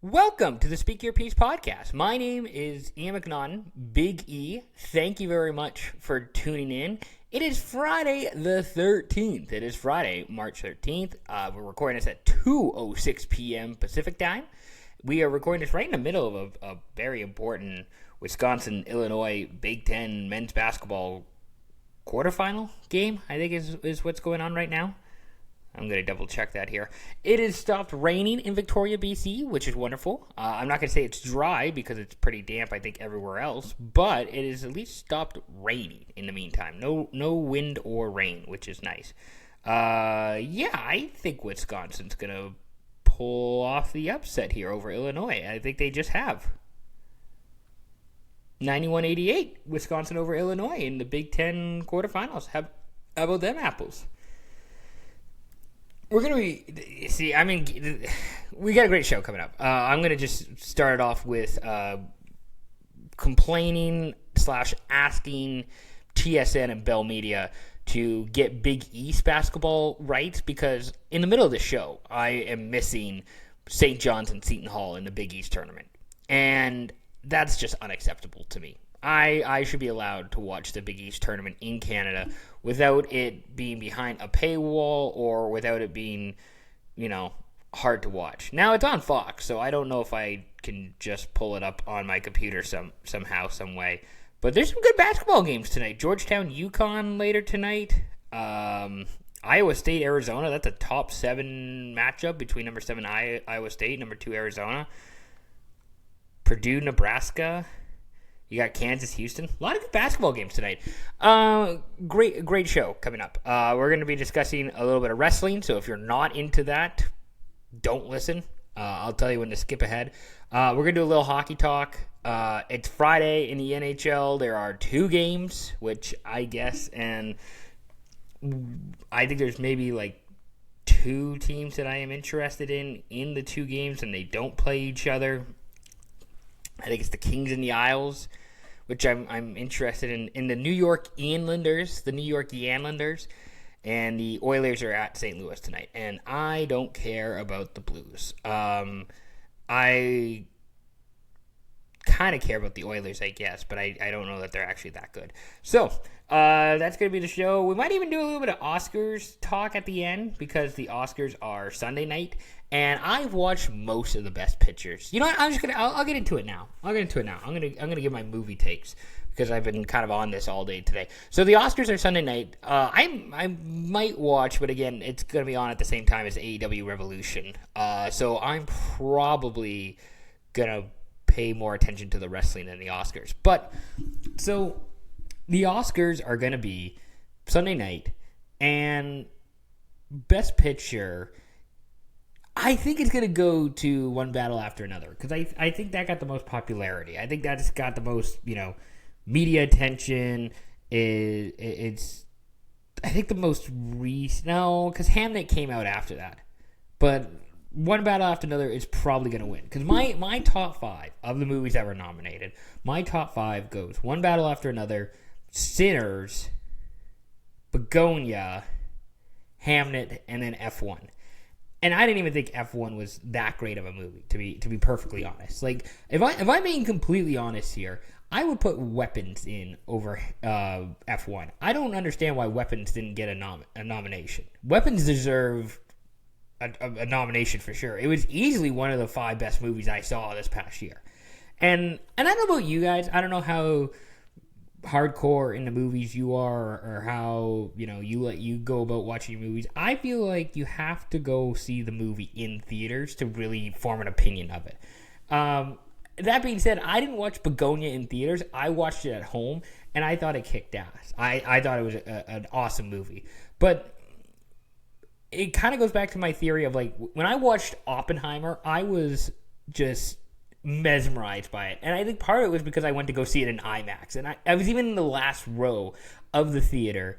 Welcome to the Speak Your Piece podcast. My name is Ian McNaughton, Big E. Thank you very much for tuning in. It is Friday the 13th. It is Friday, March 13th. We're recording this at 2:06 p.m. Pacific time. We are recording this right in the middle of a very important Wisconsin-Illinois Big Ten men's basketball quarterfinal game, I think is what's going on right now. I'm going to double check that here. It has stopped raining in Victoria, BC, which is wonderful. I'm not going to say it's dry because it's pretty damp, I think, everywhere else. But it has at least stopped raining in the meantime. No wind or rain, which is nice. I think Wisconsin's going to pull off the upset here over Illinois. I think they just have. 91-88, Wisconsin over Illinois in the Big Ten quarterfinals. How about them apples? We're going to be, we got a great show coming up. I'm going to just start it off with complaining / asking TSN and Bell Media to get Big East basketball rights, because in the middle of the show, I am missing St. John's and Seton Hall in the Big East tournament. And that's just unacceptable to me. I should be allowed to watch the Big East tournament in Canada without it being behind a paywall or without it being, hard to watch. Now, it's on Fox, so I don't know if I can just pull it up on my computer somehow, some way. But there's some good basketball games tonight. Georgetown, UConn later tonight. Iowa State, Arizona. That's a top 7 matchup between number 7 Iowa State, number 2 Arizona. Purdue, Nebraska. You got Kansas, Houston. A lot of good basketball games tonight. Great show coming up. We're going to be discussing a little bit of wrestling, so if you're not into that, don't listen. I'll tell you when to skip ahead. We're going to do a little hockey talk. It's Friday in the NHL. There are 2 games, which I guess, and I think there's maybe like 2 teams that I am interested in the 2 games, and they don't play each other. I think it's the Kings and the Isles, which I'm interested in the New York Yanlanders, and the Oilers are at St. Louis tonight. And I don't care about the Blues. I kind of care about the Oilers, I guess, but I don't know that they're actually that good. So that's going to be the show. We might even do a little bit of Oscars talk at the end, because the Oscars are Sunday night. And I've watched most of the Best Pictures. You know what? I'll get into it now. I'm gonna give my movie takes, because I've been kind of on this all day today. So the Oscars are Sunday night. I might watch, but again, it's gonna be on at the same time as AEW Revolution. So I'm probably gonna pay more attention to the wrestling than the Oscars. But so the Oscars are gonna be Sunday night, and Best Picture, I think it's going to go to One Battle After Another, because I think that got the most popularity. I think that's got the most, media attention. It's I think the most recent, no, because Hamnet came out after that. But One Battle After Another is probably going to win, because my top 5 of the movies that were nominated, my top 5 goes One Battle After Another, Sinners, Begonia, Hamnet, and then F1. And I didn't even think F1 was that great of a movie, to be perfectly honest. Like, if I'm being completely honest here, I would put Weapons in over F1. I don't understand why Weapons didn't get a nomination. Weapons deserve a nomination for sure. It was easily one of the 5 best movies I saw this past year. And I don't know about you guys. I don't know how hardcore in the movies you are, or how you go about watching movies. I feel like you have to go see the movie in theaters to really form an opinion of it. That being said, I didn't watch Begonia in theaters. I watched it at home, and I thought it kicked ass. I thought it was an awesome movie. But it kind of goes back to my theory of, like, when I watched Oppenheimer, I was just mesmerized by it. And I think part of it was because I went to go see it in IMAX. And I was even in the last row of the theater,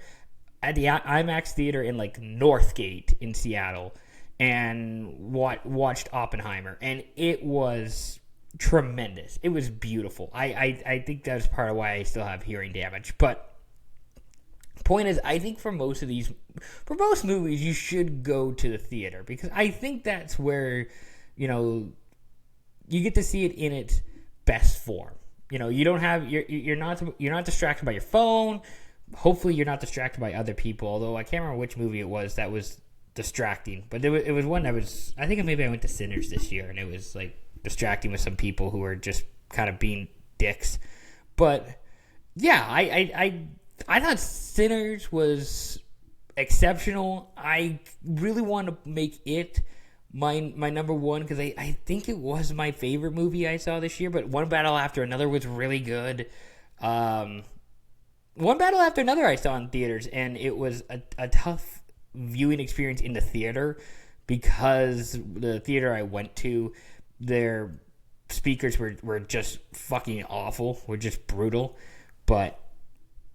at the IMAX theater in, like, Northgate in Seattle, and watched Oppenheimer. And it was tremendous. It was beautiful. I think that's part of why I still have hearing damage. But point is, I think for most movies, you should go to the theater, because I think that's where, you get to see it in its best form. You know, you're not distracted by your phone. Hopefully, you're not distracted by other people. Although I can't remember which movie it was that was distracting, but it was one that was. I think maybe I went to Sinners this year, and it was like distracting with some people who were just kind of being dicks. But yeah, I thought Sinners was exceptional. I really want to make it my number one because I think it was my favorite movie I saw this year. But One Battle After Another was really good. One Battle After Another I saw in theaters, and it was a tough viewing experience in the theater because the theater I went to, their speakers were just fucking awful, were just brutal. But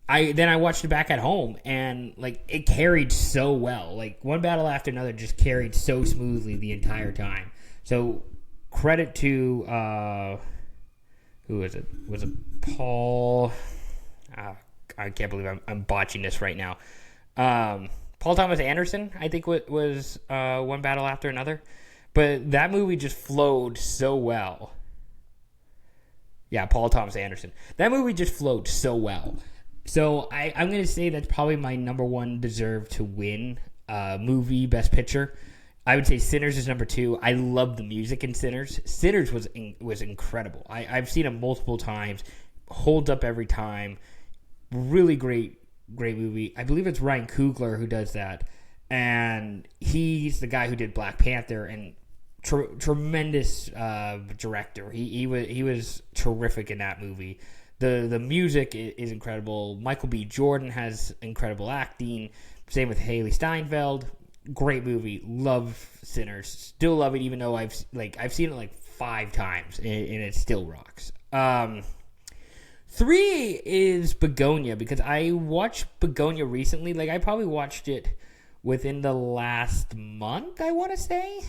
I watched it back at home, and like it carried so well. Like One Battle After Another just carried so smoothly the entire time. So credit to who was it? Was it Paul? I can't believe I'm botching this right now. Paul Thomas Anderson, I think, was One Battle After Another. But that movie just flowed so well. Yeah, Paul Thomas Anderson. That movie just flowed so well. So I'm going to say that's probably my number one deserve to win movie, Best Picture. I would say Sinners is number two. I love the music in Sinners. Sinners was incredible. I've seen it multiple times. Holds up every time. Really great movie. I believe it's Ryan Coogler who does that, and he's the guy who did Black Panther and tremendous director. He was terrific in that movie. The music is incredible. Michael B. Jordan has incredible acting. Same with Haley Steinfeld. Great movie. Love Sinners. Still love it, even though I've seen it like 5 times and it still rocks. 3 is Begonia, because I watched Begonia recently. Like, I probably watched it within the last month, I want to say.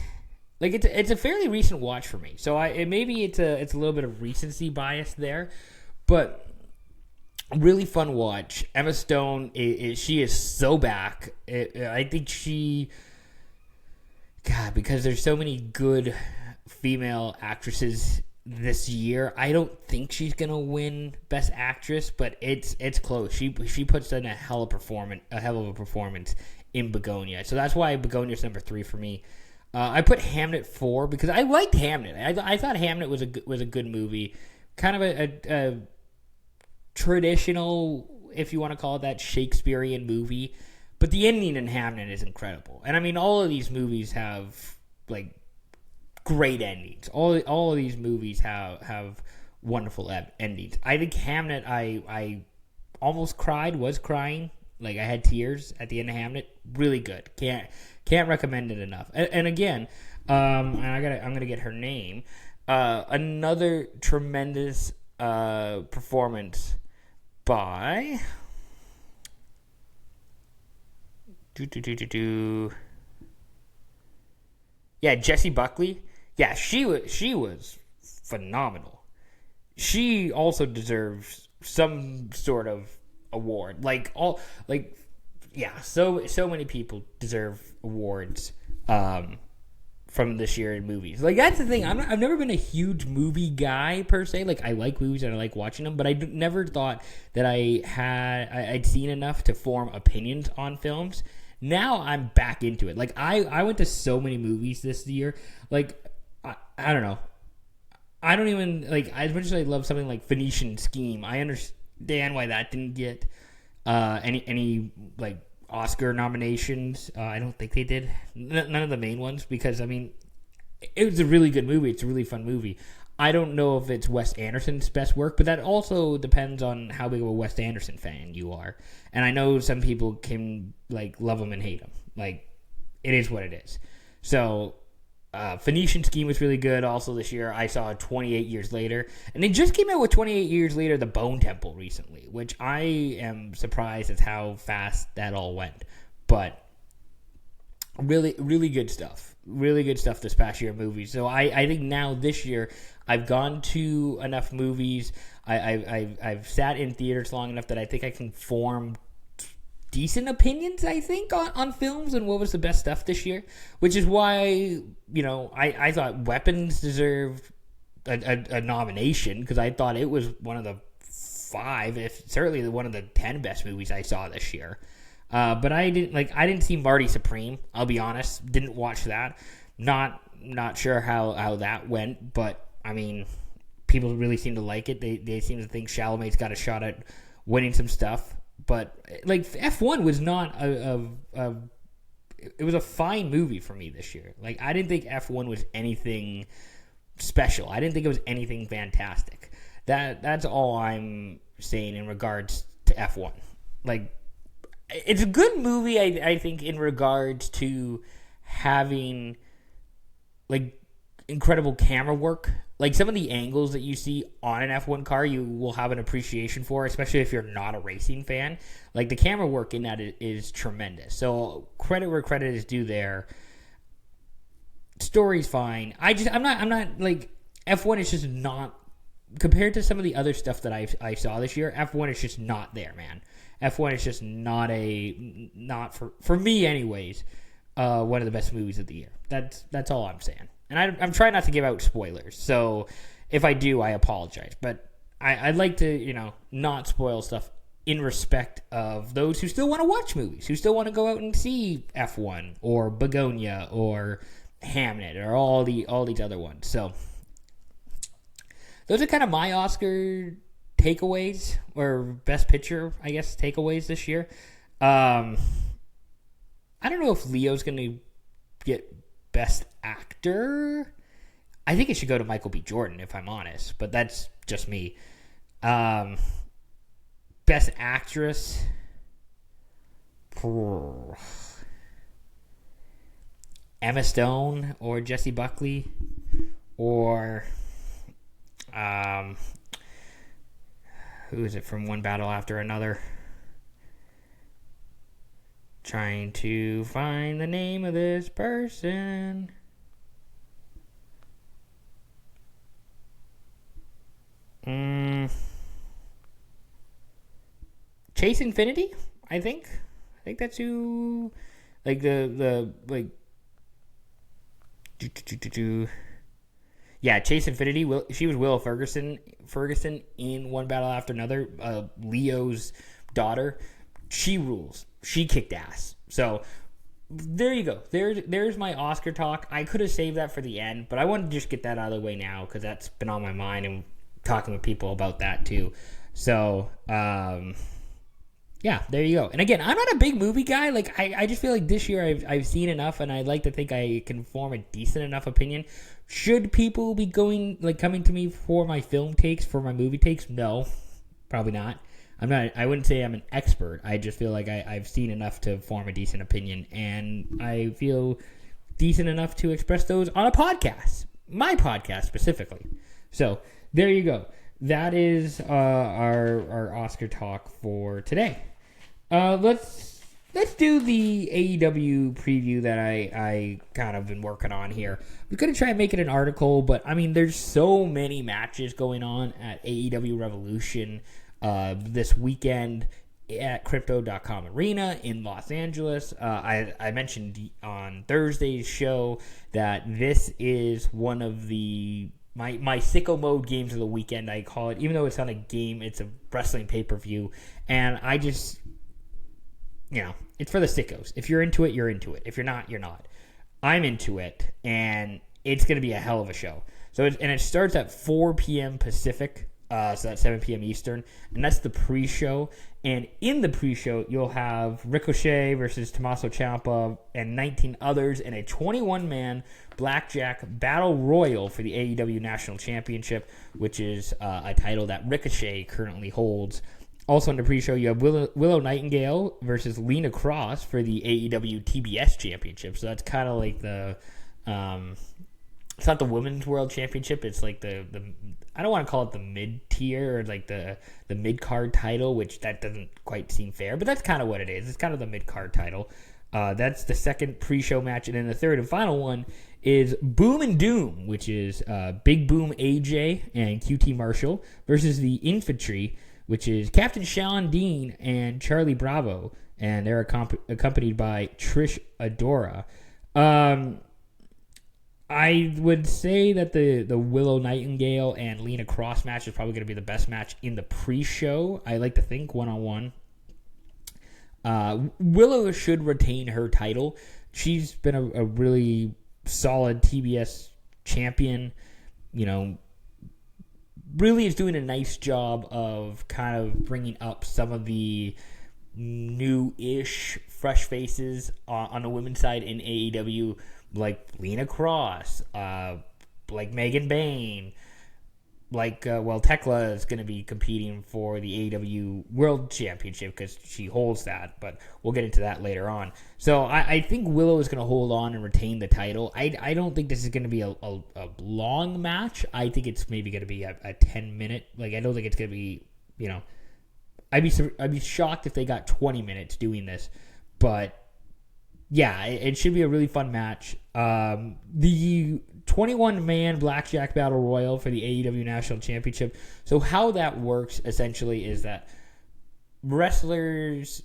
Like, it's a fairly recent watch for me. So maybe it's a little bit of recency bias there. But really fun watch. Emma Stone, she is so back. I think because there's so many good female actresses this year, I don't think she's gonna win Best Actress, but it's close. She puts in a hell of a performance in Begonia, so that's why Begonia's number 3 for me. I put Hamnet 4 because I liked Hamnet. I thought Hamnet was a good movie, kind of a traditional, if you want to call it that, Shakespearean movie, but the ending in Hamnet is incredible. And I mean, all of these movies have like great endings. All of these movies have wonderful endings. I think Hamnet, I almost was crying. Like, I had tears at the end of Hamnet. Really good. Can't recommend it enough. And again, I'm gonna get her name. Another tremendous performance by Jessie Buckley. Yeah, she was phenomenal. She also deserves some sort of award. So many people deserve awards from this year in movies. Like, that's the thing. I've never been a huge movie guy per se. Like, I like movies and I like watching them, but I never thought that I'd seen enough to form opinions on films. Now I'm back into it. Like, I went to so many movies this year. Like, I don't know. I don't even, like, as much as I love something like Phoenician Scheme, I understand why that didn't get any like Oscar nominations. I don't think they did. None of the main ones, because I mean, it was a really good movie. It's a really fun movie. I don't know if it's Wes Anderson's best work, but that also depends on how big of a Wes Anderson fan you are. And I know some people can like love him and hate him. Like, it is what it is. So Phoenician Scheme was really good also this year. I saw 28 Years Later. And they just came out with 28 Years Later, The Bone Temple, recently, which I am surprised at how fast that all went. But really, really good stuff. Really good stuff this past year of movies. So I think now this year I've gone to enough movies. I've sat in theaters long enough that I think I can form decent opinions, I think, on films and what was the best stuff this year, which is why, you know, I thought Weapons deserved a nomination because I thought it was one of the 5, if certainly one of the 10 best movies I saw this year. But I didn't see Marty Supreme. I'll be honest, didn't watch that. Not sure how that went, but I mean, people really seem to like it. They seem to think Chalamet's got a shot at winning some stuff. But like F1 was not it was a fine movie for me this year. Like I didn't think F1 was anything special. I didn't think it was anything fantastic. That's all I'm saying in regards to F1. Like it's a good movie, I think, in regards to having like incredible camera work. Like some of the angles that you see on an F1 car, you will have an appreciation for, especially if you're not a racing fan. Like the camera work in that is tremendous. So credit where credit is due there. Story's fine. I'm not like F1 is just not compared to some of the other stuff that I saw this year. F1 is just not there, man. F1 is just not for me anyways. One of the best movies of the year. That's all I'm saying. And I'm trying not to give out spoilers. So if I do, I apologize. But I'd like to, not spoil stuff in respect of those who still want to watch movies, who still want to go out and see F1 or Begonia or Hamnet or all these other ones. So those are kind of my Oscar takeaways or Best Picture, I guess, takeaways this year. I don't know if Leo's going to get Best Actor. I think it should go to Michael B. Jordan, if I'm honest, but that's just me. Best Actress. Emma Stone or Jessie Buckley or who is it from One Battle After Another? Trying to find the name of this person. Chase Infinity, I think. I think that's who. Like Yeah, Chase Infinity. She was Willow Ferguson in One Battle After Another. Leo's daughter. She rules. She kicked ass. So there you go. There's my Oscar talk. I could have saved that for the end, but I wanted to just get that out of the way now because that's been on my mind and talking with people about that too. So yeah, there you go. And again, I'm not a big movie guy. Like I just feel like this year I've seen enough, and I'd like to think I can form a decent enough opinion. Should people be coming to me for my film takes, for my movie takes? No, probably not. I wouldn't say I'm an expert. I just feel like I've seen enough to form a decent opinion, and I feel decent enough to express those on a podcast, my podcast specifically. So there you go. That is our Oscar talk for today. Let's do the AEW preview that I kind of been working on here. We're going to try and make it an article, but I mean, there's so many matches going on at AEW Revolution this weekend at Crypto.com Arena in Los Angeles. I mentioned on Thursday's show that this is one of the my sicko mode games of the weekend, I call it. Even though it's not a game, it's a wrestling pay-per-view. And I just, it's for the sickos. If you're into it, you're into it. If you're not, you're not. I'm into it, and it's going to be a hell of a show. So it starts at 4 p.m. Pacific, so that's 7 p.m. Eastern, and that's the pre-show. And in the pre-show, you'll have Ricochet versus Tommaso Ciampa and 19 others in a 21-man blackjack battle royal for the AEW National Championship, which is a title that Ricochet currently holds. Also in the pre-show, you have Willow Nightingale versus Lena Cross for the AEW TBS Championship. So that's kind of like the... it's not the Women's World Championship. It's like the I don't want to call it the mid-tier or like the mid-card title, which that doesn't quite seem fair. But that's kind of what it is. It's kind of the mid-card title. That's the second pre-show match. And then the third and final one is Boom and Doom, which is Big Boom AJ and QT Marshall versus the Infantry, which is Captain Sean Dean and Charlie Bravo. And they're accompanied by Trish Adora. I would say that the Willow Nightingale and Lena Cross match is probably going to be the best match in the pre-show. I like to think one-on-one. Willow should retain her title. She's been a really solid TBS champion. Really is doing a nice job of kind of bringing up some of the new-ish fresh faces on the women's side in AEW, like Lena Cross, like Megan Bain, like, Tekla is going to be competing for the AEW World Championship because she holds that, but we'll get into that later on. So I think Willow is going to hold on and retain the title. I don't think this is going to be a long match. I think it's maybe going to be a 10-minute. Like, I don't think it's going to be, I'd be shocked if they got 20 minutes doing this, but yeah, it should be a really fun match. The 21-man Blackjack Battle Royal for the AEW National Championship. So how that works essentially is that wrestlers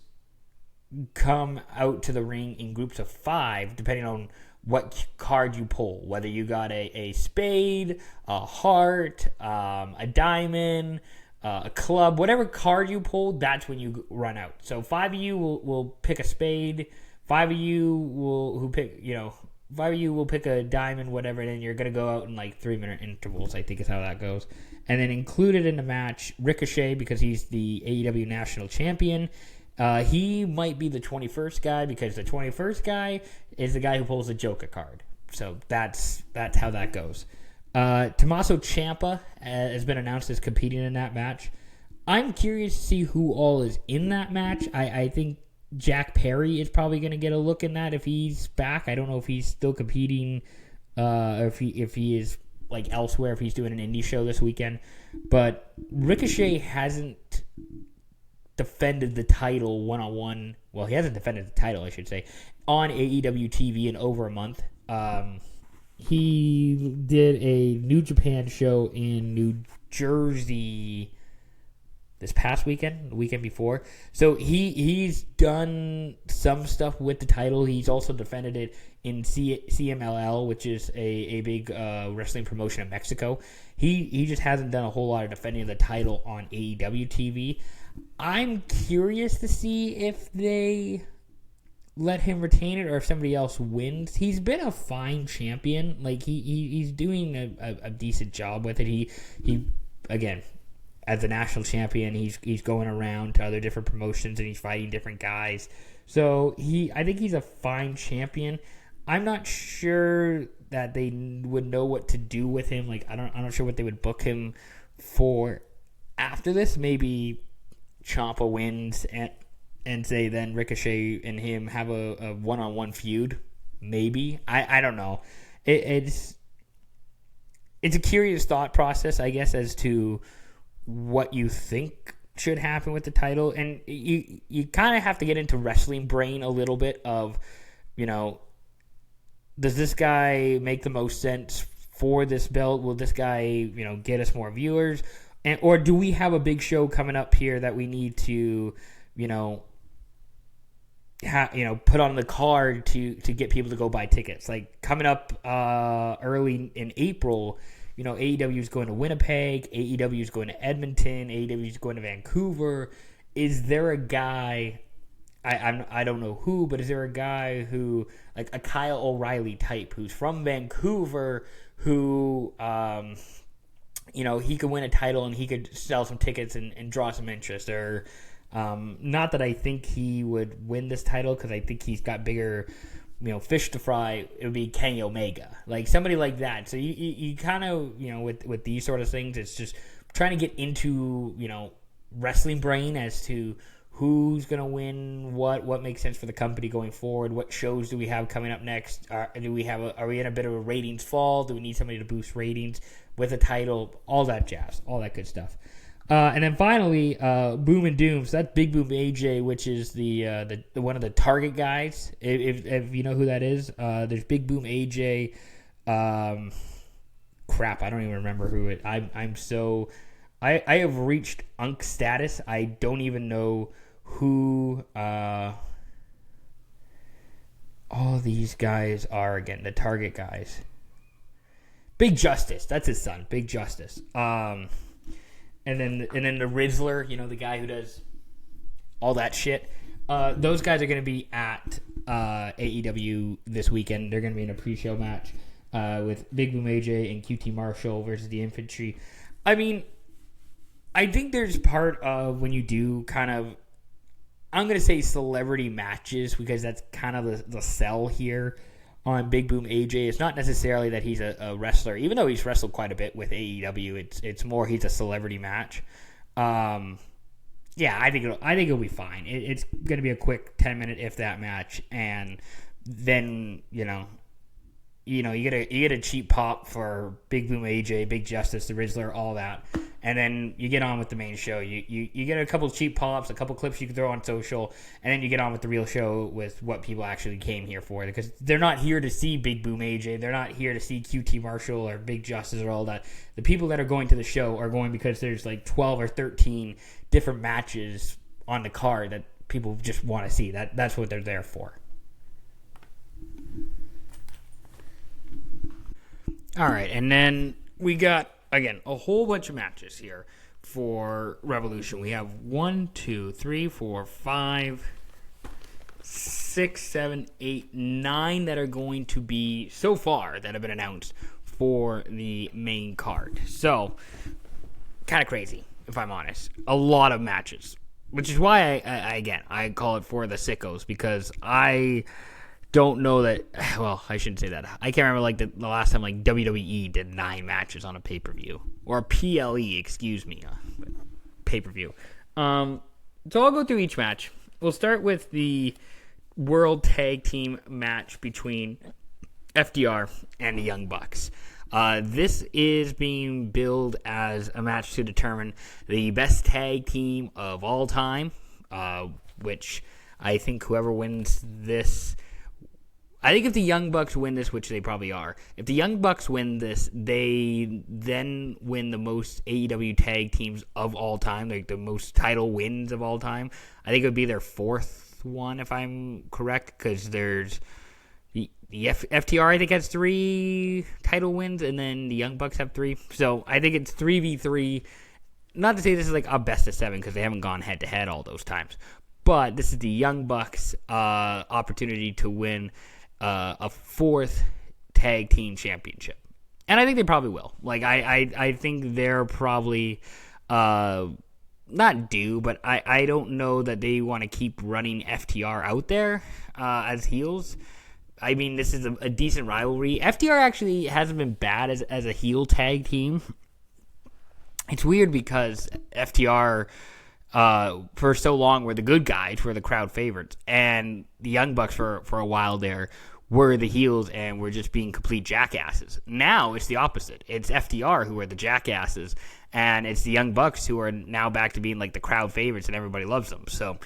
come out to the ring in groups of 5, depending on what card you pull. Whether you got a spade, a heart, a diamond, a club, whatever card you pull, that's when you run out. So 5 of you will pick a spade. 5 of you will pick a diamond, whatever, and then you're going to go out in like 3-minute intervals, I think is how that goes. And then included in the match, Ricochet, because he's the AEW National Champion. He might be the 21st guy because the 21st guy is the guy who pulls the Joker card. So that's how that goes. Tommaso Ciampa has been announced as competing in that match. I'm curious to see who all is in that match. I think Jack Perry is probably going to get a look in that if he's back. I don't know if he's still competing, if he is like elsewhere, if he's doing an indie show this weekend. But Ricochet hasn't defended the title one-on-one. Well, he hasn't defended the title, I should say, on AEW TV in over a month. He did a New Japan show in New Jersey this past weekend, the weekend before. So he's done some stuff with the title. He's also defended it in CMLL, which is a big wrestling promotion in Mexico. He just hasn't done a whole lot of defending the title on AEW TV. I'm curious to see if they let him retain it or if somebody else wins. He's been a fine champion. Like he's doing a decent job with it. He again, as a national champion, he's going around to other different promotions and he's fighting different guys. So I think he's a fine champion. I'm not sure that they would know what to do with him. Like I'm not sure what they would book him for after this. Maybe Ciampa wins and say then Ricochet and him have a one-on-one feud. Maybe. I don't know. It's a curious thought process, I guess, as to what you think should happen with the title. And you kind of have to get into wrestling brain a little bit of, does this guy make the most sense for this belt? Will this guy, get us more viewers? Or do we have a big show coming up here that we need to, put on the card to get people to go buy tickets? Like coming up early in April, AEW is going to Winnipeg, AEW is going to Edmonton, AEW is going to Vancouver. Is there a guy, I don't know who, but is there a guy who, like a Kyle O'Reilly type, who's from Vancouver, who, he could win a title and he could sell some tickets and draw some interest? Or, not that I think he would win this title, because I think he's got bigger, fish to fry. It would be Kenny Omega, like somebody like that. So you kind of, with these sort of things, it's just trying to get into, wrestling brain as to who's going to win what makes sense for the company going forward. What shows do we have coming up next? Are we in a bit of a ratings fall? Do we need somebody to boost ratings with a title? All that jazz, all that good stuff. And then finally, Boom and Doom. So that's Big Boom AJ, which is the one of the Target guys. If you know who that is, there's Big Boom AJ. Crap, I don't even remember who it. I have reached Unk status. I don't even know who all these guys are again. The Target guys. Big Justice. That's his son, Big Justice. And then the Rizzler, the guy who does all that shit. Those guys are going to be at AEW this weekend. They're going to be in a pre-show match with Big Boom AJ and QT Marshall versus the Infantry. I mean, I think there's part of when you do kind of, I'm going to say celebrity matches, because that's kind of the sell here on Big Boom AJ. It's not necessarily that he's a wrestler, even though he's wrestled quite a bit with AEW. It's more he's a celebrity match. Yeah, I think it'll be fine. It's going to be a quick 10-minute if that match, and then you get a cheap pop for Big Boom AJ, Big Justice, the Rizzler, all that, and then you get on with the main show. You get a couple cheap pops, a couple clips you can throw on social, and then you get on with the real show with what people actually came here for, because they're not here to see Big Boom AJ, they're not here to see QT Marshall or Big Justice or all that. The people that are going to the show are going because there's like 12 or 13 different matches on the card that people just want to see. That's what they're there for. All right, and then we got, again, a whole bunch of matches here for Revolution. We have 1, 2, 3, 4, 5, 6, 7, 8, 9 that are going to be, so far, that have been announced for the main card. So, kind of crazy, if I'm honest. A lot of matches, which is why, I call it for the sickos, because I don't know that, well, I shouldn't say that. I can't remember the last time WWE did 9 matches on a pay-per-view, or PLE, excuse me, pay-per-view. So I'll go through each match. We'll start with the World Tag Team match between FTR and the Young Bucks. This is being billed as a match to determine the best tag team of all time, which I think whoever wins this, I think if the Young Bucks win this, which they probably are, if the Young Bucks win this, they then win the most AEW tag teams of all time, like the most title wins of all time. I think it would be their 4th one, if I'm correct, because there's the FTR, I think, has 3 title wins, and then the Young Bucks have 3. So I think it's 3v3. Not to say this is like a best of 7, because they haven't gone head-to-head all those times. But this is the Young Bucks' opportunity to win a 4th tag team championship. And I think they probably will. I think they're probably not due, but I don't know that they want to keep running FTR out there as heels. I mean, this is a decent rivalry. FTR actually hasn't been bad as a heel tag team. It's weird because FTR for so long were the good guys, were the crowd favorites, and the Young Bucks for a while there were the heels and were just being complete jackasses. Now it's the opposite. It's FTR who are the jackasses, and it's the Young Bucks who are now back to being like the crowd favorites and everybody loves them. So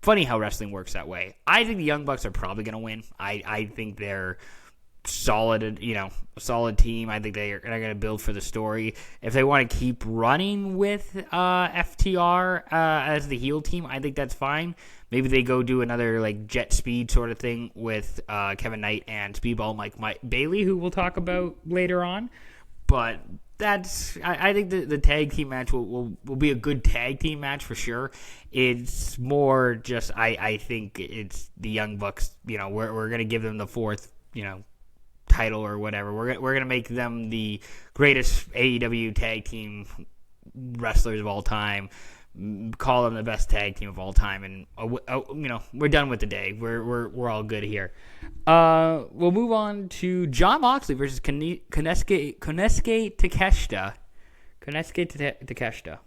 funny how wrestling works that way. I think the Young Bucks are probably going to win. I think they're solid, a solid team. I think they're going to build for the story. If they want to keep running with FTR as the heel team, I think that's fine. Maybe they go do another Jet Speed sort of thing with Kevin Knight and Speedball Mike Bailey, who we'll talk about later on. But I think the tag team match will be a good tag team match for sure. It's more just I think it's the Young Bucks. We're going to give them the 4th title or whatever. We're going to make them the greatest AEW tag team wrestlers of all time. Call them the best tag team of all time, and we're done with the day. We're all good here. We'll move on to Jon Moxley versus Konosuke Takeshita. Konosuke Takeshita.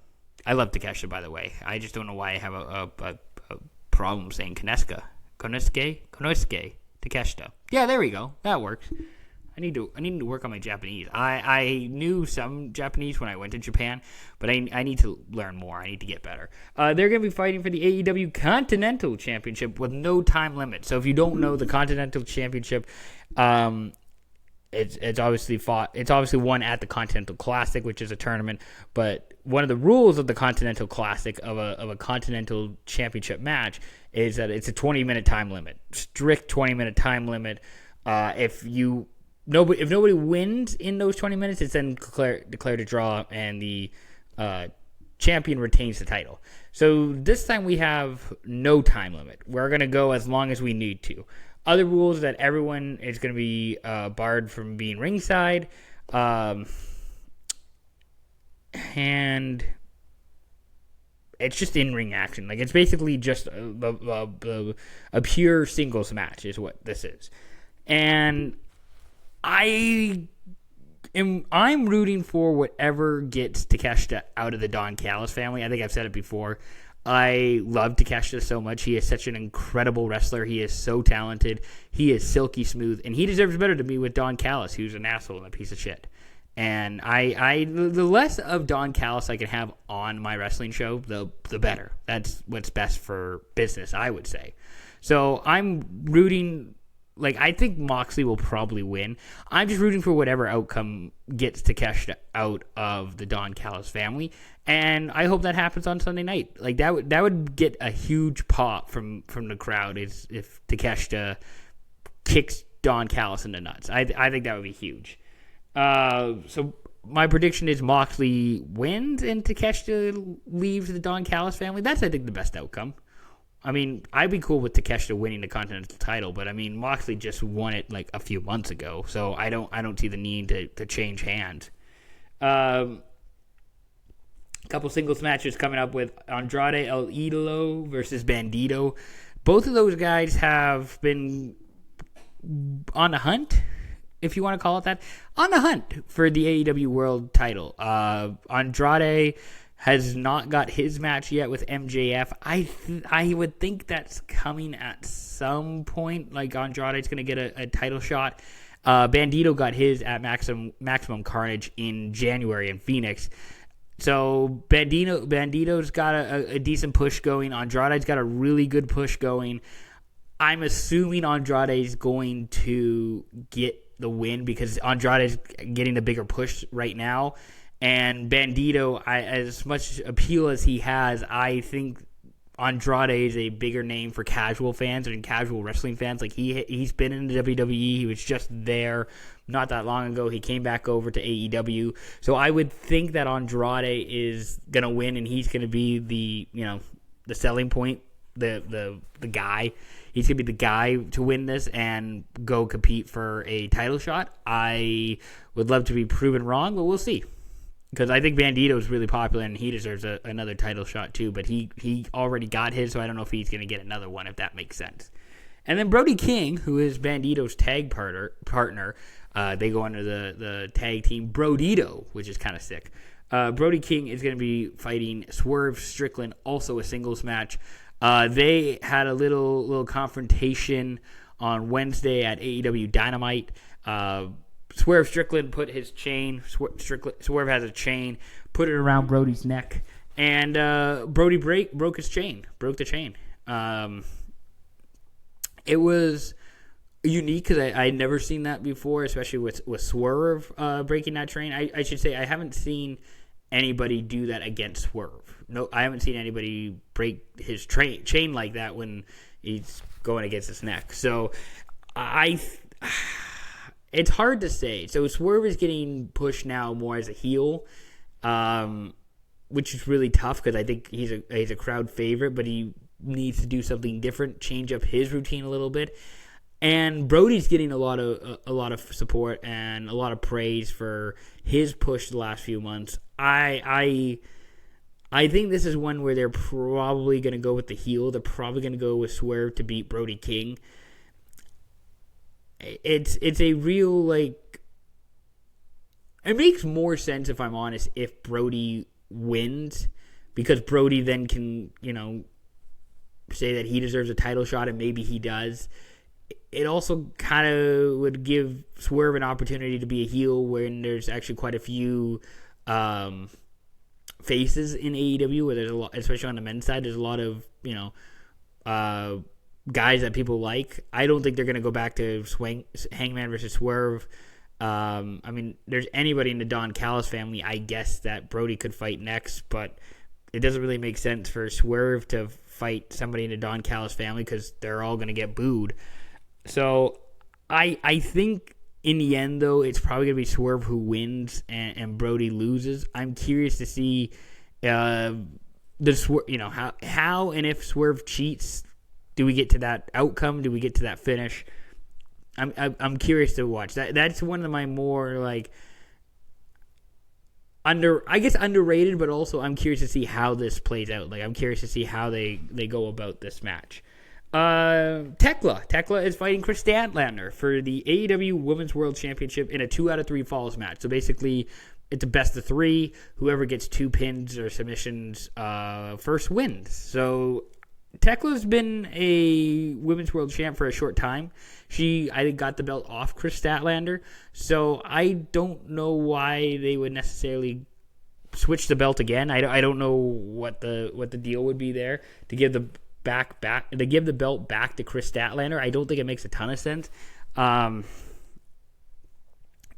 I love Takeshita, by the way. I just don't know why I have a problem saying Konosuke Takeshita. Yeah, there we go. That works. I need to work on my Japanese. I knew some Japanese when I went to Japan, but I need to learn more. I need to get better. They're going to be fighting for the AEW Continental Championship with no time limit. So if you don't know, the Continental Championship, it's obviously fought. It's obviously won at the Continental Classic, which is a tournament. But one of the rules of the Continental Classic of a Continental Championship match is that it's a 20-minute time limit, strict 20-minute time limit. If you if nobody wins in those 20 minutes, it's then declared a draw, and the champion retains the title. So this time we have no time limit. We're going to go as long as we need to. Other rules that everyone is going to be barred from being ringside. And it's just in-ring action. Like, it's basically just a pure singles match is what this is. And I'm rooting for whatever gets Takeshita out of the Don Callis family. I think I've said it before. I love Takeshita so much. He is such an incredible wrestler. He is so talented. He is silky smooth, and he deserves better to be with Don Callis, who's an asshole and a piece of shit. And the less of Don Callis I can have on my wrestling show, the better. That's what's best for business, I would say. So I'm rooting. Like, I think Moxley will probably win. I'm just rooting for whatever outcome gets Takeshita out of the Don Callis family, and I hope that happens on Sunday night. Like, that would get a huge pop from the crowd if Takeshita kicks Don Callis in the nuts. I think that would be huge. So my prediction is Moxley wins and Takeshita leaves the Don Callis family. That's, I think, the best outcome. I mean, I'd be cool with Takeshita winning the Continental title, but I mean, Moxley just won it like a few months ago, so I don't see the need to change hands. A couple singles matches coming up with Andrade El Idolo versus Bandito. Both of those guys have been on the hunt, if you want to call it that, on the hunt for the AEW World title. Andrade has not got his match yet with MJF. I would think that's coming at some point. Like, Andrade's going to get a title shot. Bandito got his at Maximum Carnage in January in Phoenix. So Bandito's got a decent push going. Andrade's got a really good push going. I'm assuming Andrade's going to get the win because Andrade's getting a bigger push right now. And Bandito, as much appeal as he has, I think Andrade is a bigger name for casual fans and casual wrestling fans. Like, he's been in the WWE. He was just there not that long ago. He came back over to AEW. So I would think that Andrade is going to win, and he's going to be the selling point, the guy. He's going to be the guy to win this and go compete for a title shot. I would love to be proven wrong, but we'll see. Because I think Bandito is really popular and he deserves another title shot too. But he already got his, so I don't know if he's going to get another one, if that makes sense. And then Brody King, who is Bandito's tag partner, they go under the tag team Brodito, which is kind of sick. Brody King is going to be fighting Swerve Strickland, also a singles match. They had a little confrontation on Wednesday at AEW Dynamite. Swerve Strickland put his chain. Swerve has a chain. Put it around Brody's neck, and Brody broke his chain. Broke the chain. It was unique because I had never seen that before, especially with Swerve breaking that chain. I should say I haven't seen anybody do that against Swerve. No, I haven't seen anybody break his chain like that when he's going against his neck. So it's hard to say. So Swerve is getting pushed now more as a heel, which is really tough because I think he's a crowd favorite, but he needs to do something different, change up his routine a little bit. And Brody's getting a lot of support and a lot of praise for his push the last few months. I think this is one where they're probably going to go with the heel. They're probably going to go with Swerve to beat Brody King. It's a real, like, it makes more sense, if I'm honest, if Brody wins, because Brody then can, say that he deserves a title shot, and maybe he does. It also kind of would give Swerve an opportunity to be a heel when there's actually quite a few faces in AEW, where there's a lot, especially on the men's side, there's a lot of, guys that people like. I don't think they're going to go back to Hangman versus Swerve. There's anybody in the Don Callis family, I guess, that Brody could fight next, but it doesn't really make sense for Swerve to fight somebody in the Don Callis family because they're all going to get booed. So I think in the end, though, it's probably going to be Swerve who wins and Brody loses. I'm curious to see how and if Swerve cheats. Do we get to that outcome? Do we get to that finish? I'm curious to watch that. That's one of my more like underrated, but also I'm curious to see how this plays out. Like I'm curious to see how they go about this match. Tekla is fighting Chris Statlander for the AEW Women's World Championship in a 2 out of 3 falls match. So basically, it's a best of 3. Whoever gets 2 pins or submissions first wins. So Tekla's been a Women's World Champ for a short time. I think, got the belt off Chris Statlander. So I don't know why they would necessarily switch the belt again. I don't know what the deal would be there to give the belt back to Chris Statlander. I don't think it makes a ton of sense.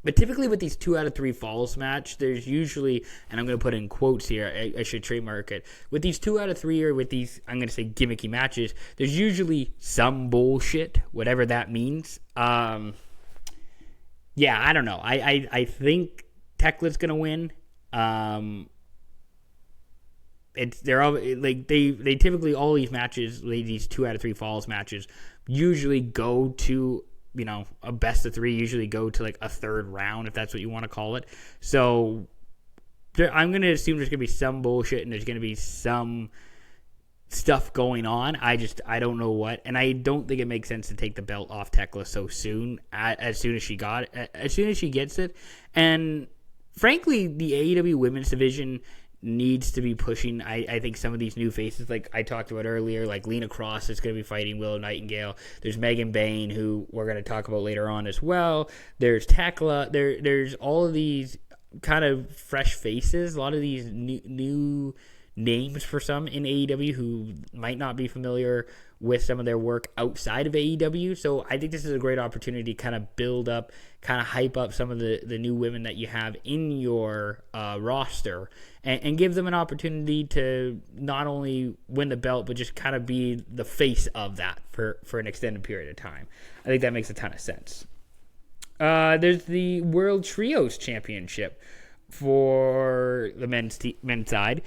But typically with these 2 out of 3 falls match, there's usually, and I'm going to put in quotes here, I should trademark it. With these 2 out of 3 or with these, I'm going to say gimmicky matches, there's usually some bullshit, whatever that means. I don't know. I think Tekla's going to win. They typically, all these matches, these 2 out of 3 falls matches, usually go to, a best of 3, usually go to like a third round, if that's what you want to call it. So I'm going to assume there's going to be some bullshit and there's going to be some stuff going on. I don't know what, and I don't think it makes sense to take the belt off Tekla so soon, as soon as she gets it. And frankly, the AEW women's division needs to be pushing, I think, some of these new faces, like I talked about earlier, like Lena Cross is going to be fighting Willow Nightingale. There's Megan Bain, who we're going to talk about later on as well. There's Tekla. There's all of these kind of fresh faces, a lot of these new names for some in AEW who might not be familiar with some of their work outside of AEW. So I think this is a great opportunity to kind of build up, kind of hype up some of the new women that you have in your roster and give them an opportunity to not only win the belt, but just kind of be the face of that for an extended period of time. I think that makes a ton of sense. There's the World Trios Championship for the men's side.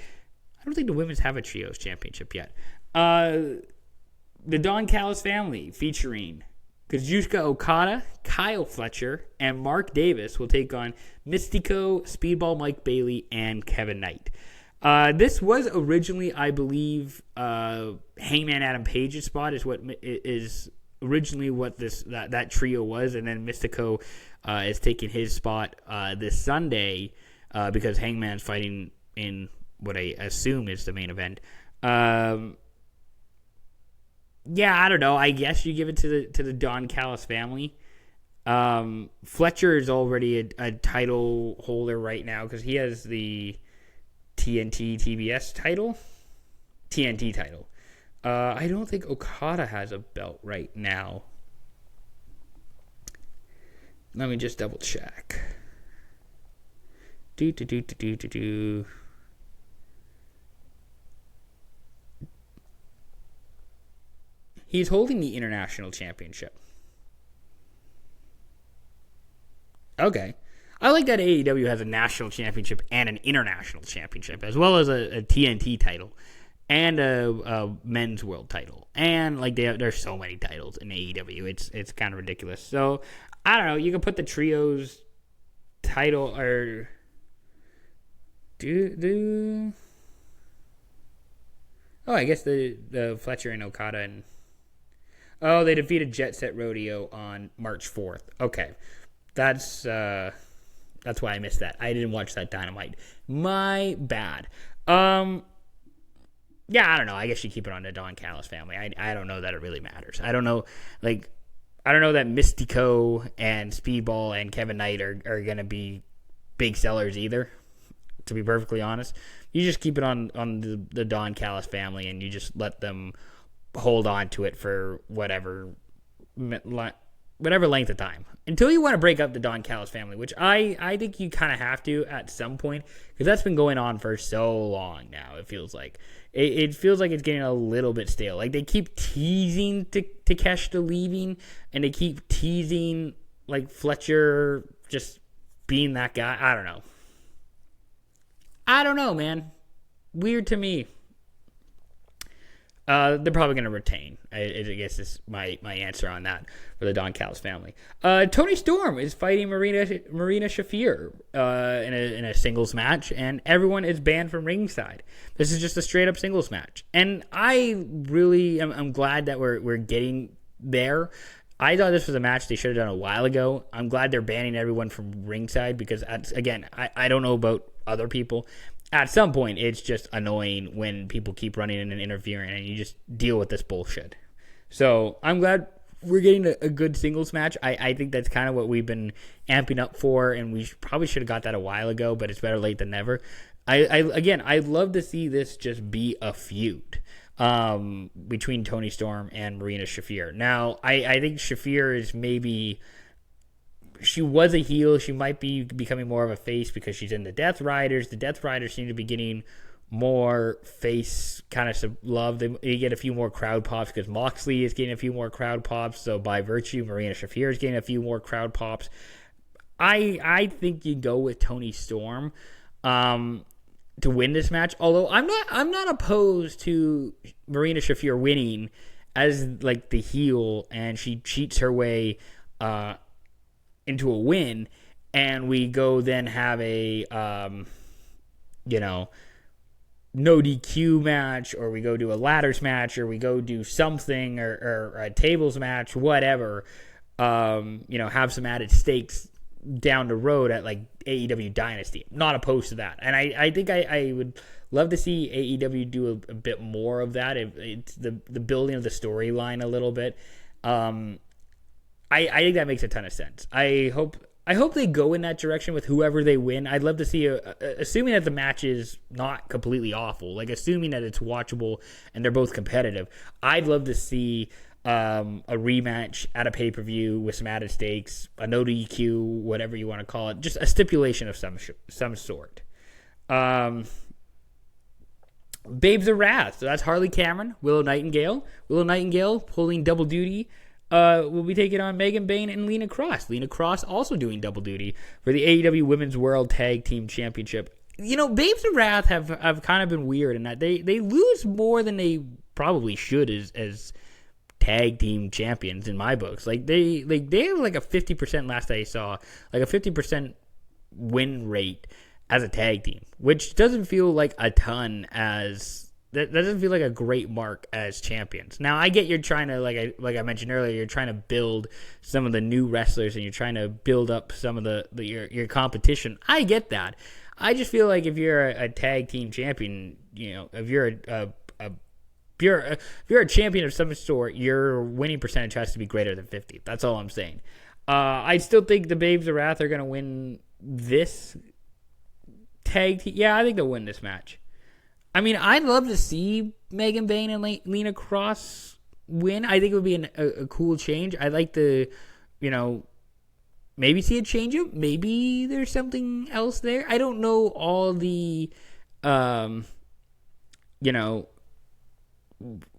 I don't think the women's have a Trios Championship yet. The Don Callis family, featuring Kazuchika Okada, Kyle Fletcher, and Mark Davis, will take on Mystico, Speedball Mike Bailey, and Kevin Knight. This was originally, I believe, Hangman Adam Page's spot is originally what that trio was, and then Mystico is taking his spot this Sunday because Hangman's fighting in what I assume is the main event. I don't know. I guess you give it to the Don Callis family. Fletcher is already a title holder right now because he has the TNT TBS title. TNT title. I don't think Okada has a belt right now. Let me just double check. He's holding the International Championship. Okay. I like that AEW has a national championship and an international championship, as well as a TNT title and a men's world title. And like there's so many titles in AEW. It's kind of ridiculous. So, I don't know. You can put the trios title or Oh, I guess the Fletcher and Okada and they defeated Jet Set Rodeo on March 4th. Okay. That's why I missed that. I didn't watch that Dynamite. My bad. I don't know. I guess you keep it on the Don Callis family. I don't know that it really matters. I don't know that Mystico and Speedball and Kevin Knight are going to be big sellers either, to be perfectly honest. You just keep it on the Don Callis family and you just let them hold on to it for whatever length of time until you want to break up the Don Callis family, which I think you kind of have to at some point because that's been going on for so long now. It feels like it feels like it's getting a little bit stale. Like they keep teasing Takeshita leaving, and they keep teasing like Fletcher just being that guy. I don't know, man. Weird to me. They're probably going to retain. I guess is my answer on that for the Don Callis family. Toni Storm is fighting Marina Shafir in a singles match, and everyone is banned from ringside. This is just a straight up singles match, and I really I'm glad that we're getting there. I thought this was a match they should have done a while ago. I'm glad they're banning everyone from ringside because, again, I don't know about other people. At some point, it's just annoying when people keep running in and interfering, and you just deal with this bullshit. So I'm glad we're getting a good singles match. I think that's kind of what we've been amping up for, and we probably should have got that a while ago, but it's better late than never. I'd love to see this just be a feud between Toni Storm and Marina Shafir. Now, I think Shafir is maybe... She was a heel. She might be becoming more of a face because she's in the Death Riders. The Death Riders seem to be getting more face kind of love. They get a few more crowd pops because Moxley is getting a few more crowd pops. So by virtue, Marina Shafir is getting a few more crowd pops. I think you go with Toni Storm to win this match. Although I'm not opposed to Marina Shafir winning as like the heel, and she cheats her way into a win, and we go then have a no DQ match, or we go do a ladders match, or we go do something, or a tables match, whatever, have some added stakes down the road at like AEW Dynasty. Not opposed to that, and I think I would love to see AEW do a bit more of that. It's the building of the storyline a little bit. I think that makes a ton of sense. I hope they go in that direction with whoever they win. I'd love to see, assuming that the match is not completely awful, like assuming that it's watchable and they're both competitive, I'd love to see a rematch at a pay-per-view with some added stakes, a no DQ, whatever you want to call it, just a stipulation of some sort. Babes of Wrath. So that's Harley Cameron, Willow Nightingale. Willow Nightingale pulling double duty. Will be taking on Megan Bayne and Lena Cross. Lena Cross also doing double duty for the AEW Women's World Tag Team Championship. Babes of Wrath have kind of been weird in that they lose more than they probably should as tag team champions in my books. Like they have like a 50% last I saw, like a 50% win rate as a tag team, which doesn't feel like a ton as. That doesn't feel like a great mark as champions. Now, I get you're trying to, like I mentioned earlier, you're trying to build some of the new wrestlers and you're trying to build up some of your competition. I get that. I just feel like if you're a tag team champion, if you're a champion of some sort, your winning percentage has to be greater than 50. That's all I'm saying. I still think the Babes of Wrath are going to win this tag team. Yeah, I think they'll win this match. I mean, I'd love to see Megan Bayne and Lena Cross win. I think it would be a cool change. I'd like to, maybe see a change up. Maybe there's something else there. I don't know all the,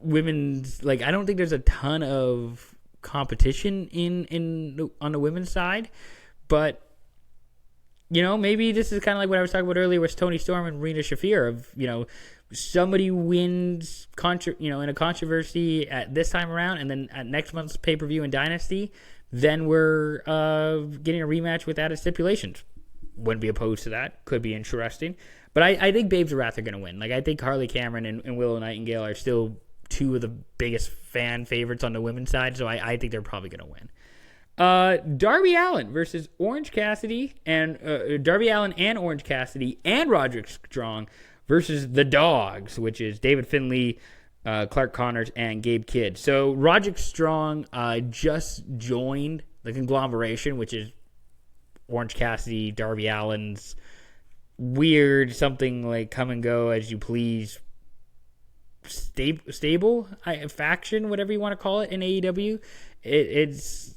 women's, I don't think there's a ton of competition on the women's side, but maybe this is kind of like what I was talking about earlier with Toni Storm and Marina Shafir of, somebody wins, in a controversy at this time around, and then at next month's pay-per-view in Dynasty, then we're getting a rematch with added stipulations. Wouldn't be opposed to that. Could be interesting. But I think Babes of Wrath are going to win. I think Harley Cameron and Willow Nightingale are still two of the biggest fan favorites on the women's side, so I think they're probably going to win. Darby Allin versus Orange Cassidy, and Darby Allin and Orange Cassidy and Roderick Strong versus the Dogs, which is David Finlay, Clark Connors, and Gabe Kidd. So Roderick Strong just joined the conglomeration, which is Orange Cassidy, Darby Allin's weird something like come and go as you please stable faction, whatever you want to call it in AEW. It's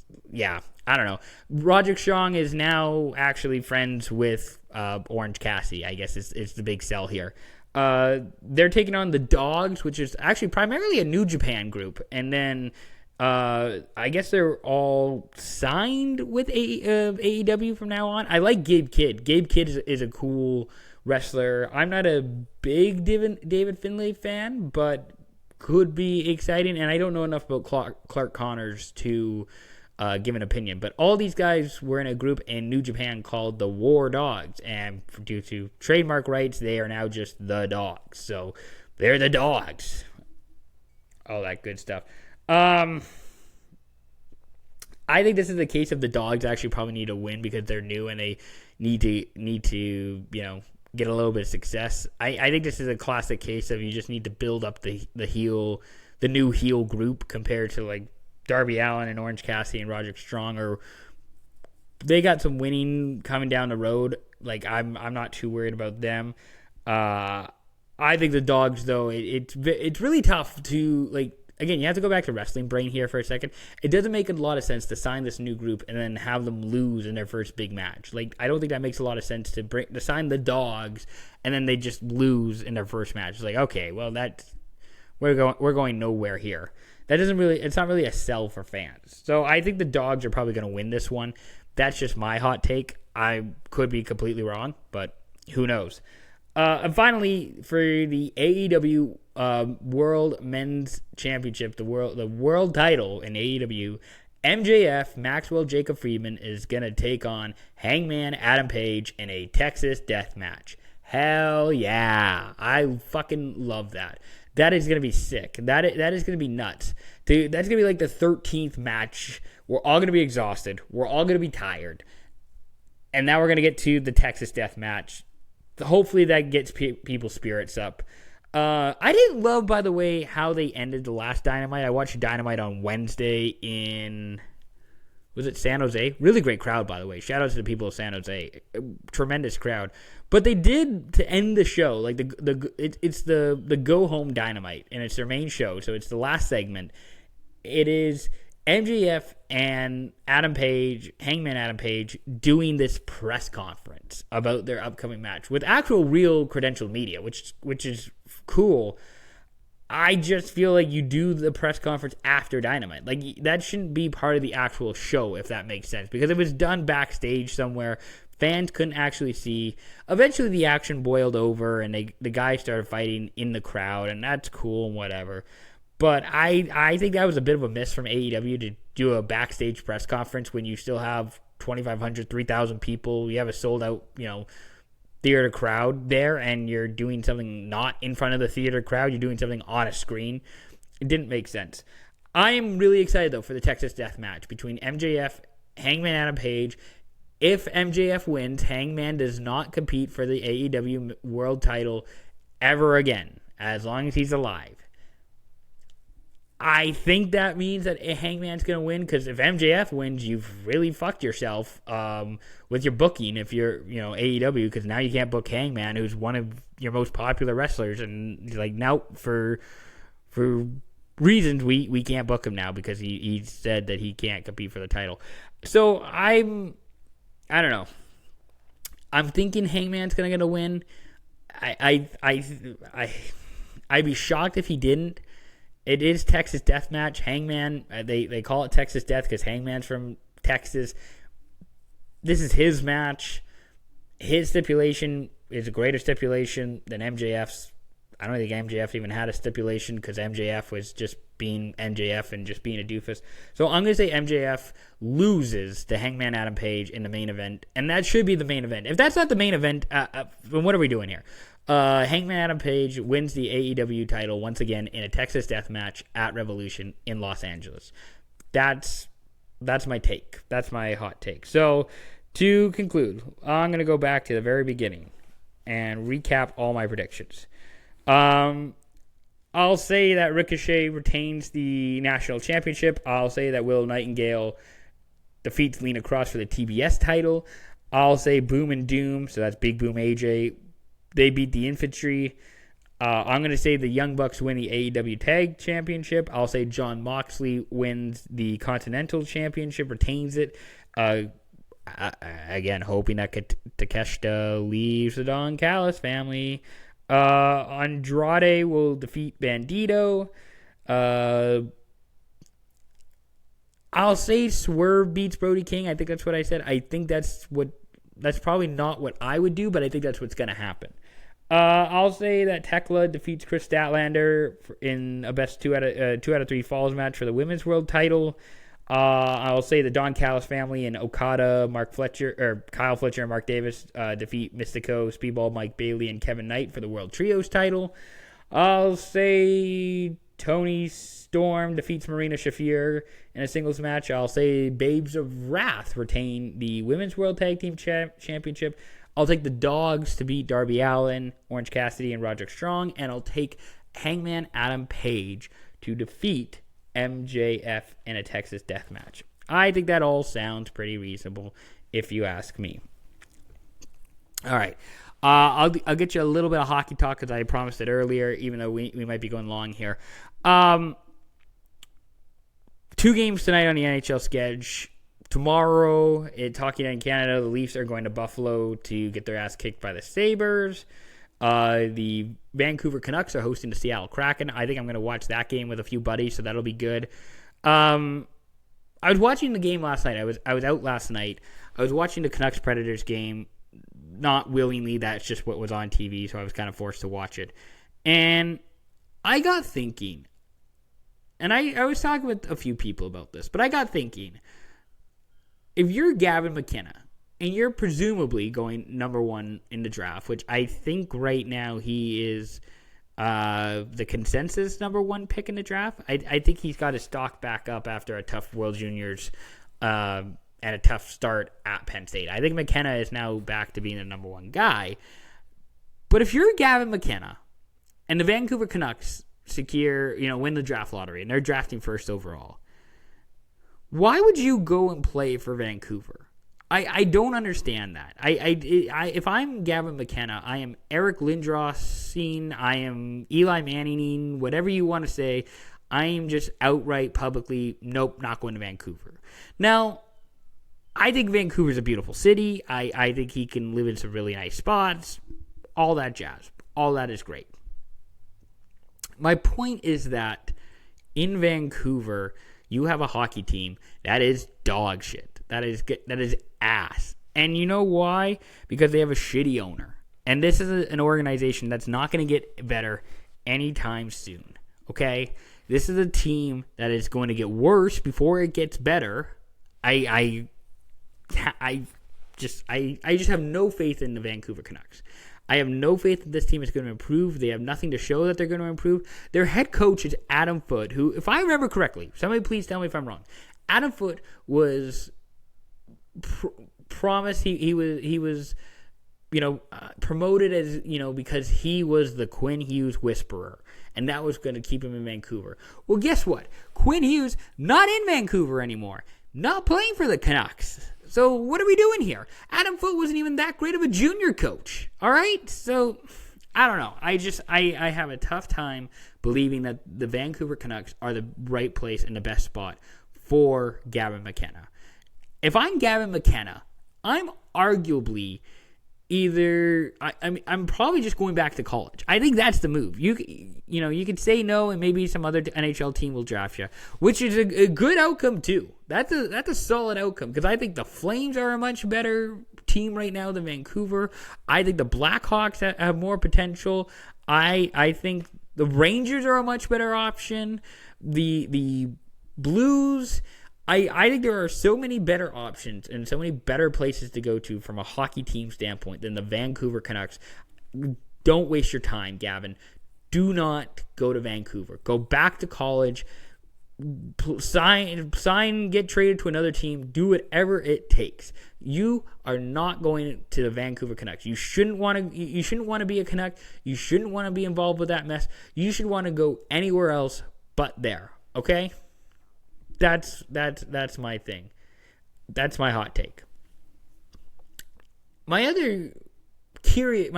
I don't know. Roderick Strong is now actually friends with Orange Cassidy, I guess is the big sell here. They're taking on the Dogs, which is actually primarily a New Japan group, and then I guess they're all signed with AEW from now on. I like Gabe Kidd. Gabe Kidd is a cool wrestler. I'm not a big David Finlay fan, but could be exciting. And I don't know enough about Clark Connors to give an opinion. But all these guys were in a group in New Japan called the War Dogs. And due to trademark rights, they are now just the Dogs. So they're the Dogs. All that good stuff. I think this is a case of the Dogs actually probably need a win because they're new and they need to get a little bit of success. I think this is a classic case of you just need to build up the new heel group compared to like Darby Allin and Orange Cassidy and Roderick Strong, or they got some winning coming down the road. Like I'm not too worried about them. I think the Dogs though it's really tough to like. Again, you have to go back to wrestling brain here for a second. It doesn't make a lot of sense to sign this new group and then have them lose in their first big match. Like, I don't think that makes a lot of sense to sign the Dogs and then they just lose in their first match. It's like, okay, well we're going nowhere here. It's not really a sell for fans. So I think the Dogs are probably going to win this one. That's just my hot take. I could be completely wrong, but who knows? And finally, for the AEW World Men's Championship, the world title in AEW, MJF, Maxwell Jacob Friedman, is going to take on Hangman Adam Page in a Texas death match. Hell yeah. I fucking love that. That is going to be sick. That is going to be nuts. Dude, that's going to be like the 13th match. We're all going to be exhausted. We're all going to be tired. And now we're going to get to the Texas death match. Hopefully that gets people's spirits up. I didn't love, by the way, how they ended the last Dynamite. I watched Dynamite on Wednesday in, was it San Jose? Really great crowd, by the way. Shout out to the people of San Jose. Tremendous crowd. But they did, to end the show, like it's the Go Home Dynamite, and it's their main show, so it's the last segment. It is MJF and Hangman Adam Page, doing this press conference about their upcoming match with actual real credentialed media, which is cool. I just feel like you do the press conference after Dynamite. Like, that shouldn't be part of the actual show, if that makes sense. Because it was done backstage somewhere. Fans couldn't actually see. Eventually, the action boiled over, and the guys started fighting in the crowd, and that's cool and whatever. But I think that was a bit of a miss from AEW to do a backstage press conference when you still have 2,500, 3,000 people. You have a sold-out, theater crowd there, and you're doing something not in front of the theater crowd. You're doing something on a screen. It didn't make sense. I am really excited, though, for the Texas Death Match between MJF, Hangman Adam Page. If MJF wins, Hangman does not compete for the AEW World title ever again, as long as he's alive. I think that means that Hangman's going to win, because if MJF wins, you've really fucked yourself with your booking if you're, AEW, because now you can't book Hangman, who's one of your most popular wrestlers, and like now for reasons we can't book him now because he said that he can't compete for the title. So I don't know. I'm thinking Hangman's going to get a win. I'd be shocked if he didn't. It is Texas Death Match. Hangman, they call it Texas Death because Hangman's from Texas. This is his match. His stipulation is a greater stipulation than MJF's. I don't think MJF even had a stipulation because MJF was just being MJF and just being a doofus. So I'm going to say MJF loses to Hangman Adam Page in the main event, and that should be the main event. If that's not the main event, then what are we doing here? Hangman Adam Page wins the AEW title once again in a Texas death match at Revolution in Los Angeles. That's my take. That's my hot take. So to conclude, I'm going to go back to the very beginning and recap all my predictions. I'll say that Ricochet retains the national championship. I'll say that Will Nightingale defeats Lena Cross for the TBS title. I'll say Boom and Doom, so that's Big Boom AJ, they beat the Infantry. I'm going to say the Young Bucks win the AEW Tag Championship. I'll say Jon Moxley wins the Continental Championship, retains it. Again, hoping that Takeshita leaves the Don Callis family. Andrade will defeat Bandito. I'll say Swerve beats Brody King. I think that's what I said. I think that's probably not what I would do, but I think that's what's going to happen. I'll say that Tekla defeats Chris Statlander in a best 2 out of 3 falls match for the women's world title. I'll say the Don Callis family and Okada, Kyle Fletcher, and Mark Davis defeat Mystico, Speedball, Mike Bailey, and Kevin Knight for the World Trios title. I'll say Tony Storm defeats Marina Shafir in a singles match. I'll say Babes of Wrath retain the Women's World Tag Team Championship. I'll take the Dogs to beat Darby Allin, Orange Cassidy, and Roderick Strong. And I'll take Hangman Adam Page to defeat MJF in a Texas death match. I think that all sounds pretty reasonable, if you ask me. All right. I'll get you a little bit of hockey talk because I promised it earlier, even though we might be going long here. 2 games tonight on the NHL schedule. Tomorrow, at Hockey Night in Canada, the Leafs are going to Buffalo to get their ass kicked by the Sabres. The Vancouver Canucks are hosting the Seattle Kraken. I think I'm going to watch that game with a few buddies, so that'll be good. I was watching the game last night. I was out last night. I was watching the Canucks Predators game, not willingly. That's just what was on TV, so I was kind of forced to watch it. And I got thinking, and I was talking with a few people about this, but I got thinking, if you're Gavin McKenna, and you're presumably going number 1 in the draft, which I think right now he is the consensus number 1 pick in the draft. I think he's got his stock back up after a tough World Juniors and a tough start at Penn State. I think McKenna is now back to being the number 1 guy. But if you're Gavin McKenna and the Vancouver Canucks win the draft lottery and they're drafting first overall, why would you go and play for Vancouver? I don't understand that. If I'm Gavin McKenna, I am Eric Lindros, I am Eli Manning, whatever you want to say. I am just outright publicly, nope, not going to Vancouver. Now, I think Vancouver's a beautiful city. I think he can live in some really nice spots. All that jazz. All that is great. My point is that in Vancouver, you have a hockey team that is dog shit. That is ass. And you know why? Because they have a shitty owner. And this is an organization that's not going to get better anytime soon. Okay? This is a team that is going to get worse before it gets better. I just have no faith in the Vancouver Canucks. I have no faith that this team is going to improve. They have nothing to show that they're going to improve. Their head coach is Adam Foote, who, if I remember correctly, somebody please tell me if I'm wrong. Adam Foote was promised he was promoted as, because he was the Quinn Hughes whisperer, and that was going to keep him in Vancouver. Well, guess what? Quinn Hughes not in Vancouver anymore, not playing for the Canucks. So what are we doing here? Adam Foote wasn't even that great of a junior coach. All right? So I don't know. I have a tough time believing that the Vancouver Canucks are the right place and the best spot for Gavin McKenna. If I'm Gavin McKenna, I'm arguably I'm probably just going back to college. I think that's the move. You could say no, and maybe some other NHL team will draft you, which is a good outcome too. That's a solid outcome because I think the Flames are a much better team right now than Vancouver. I think the Blackhawks have more potential. I think the Rangers are a much better option. The Blues. I think there are so many better options and so many better places to go to from a hockey team standpoint than the Vancouver Canucks. Don't waste your time, Gavin. Do not go to Vancouver. Go back to college. Sign, get traded to another team. Do whatever it takes. You are not going to the Vancouver Canucks. You shouldn't want to be a Canuck. You shouldn't want to be involved with that mess. You should want to go anywhere else but there. Okay? That's my thing. That's my hot take. My other thing